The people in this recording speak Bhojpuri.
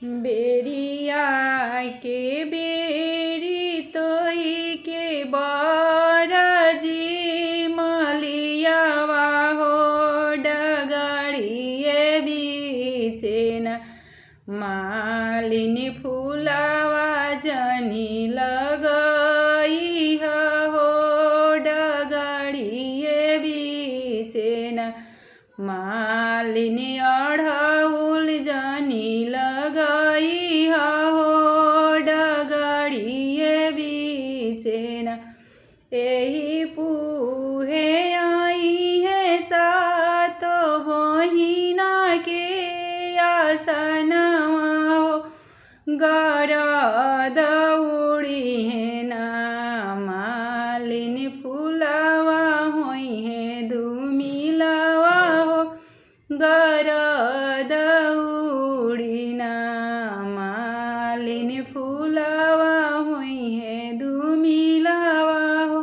बेरिया के बेरी तोई के बरजी मलियावा हो डगड़िए बीचेन मालिनी फूलावा जनी लगई हो डगड़िए बीचेन मालिनी अढ़ौल जनी लगई हो डगड़िए बीचेन एही पूहे आई है सातो बहिना के आसनवा हो गरद उड़ी है ना मालिनी फूलवा होई है दुमिलवा हो गरद उड़ी ना मालिनी फूलवा होई है दुमिलवा हो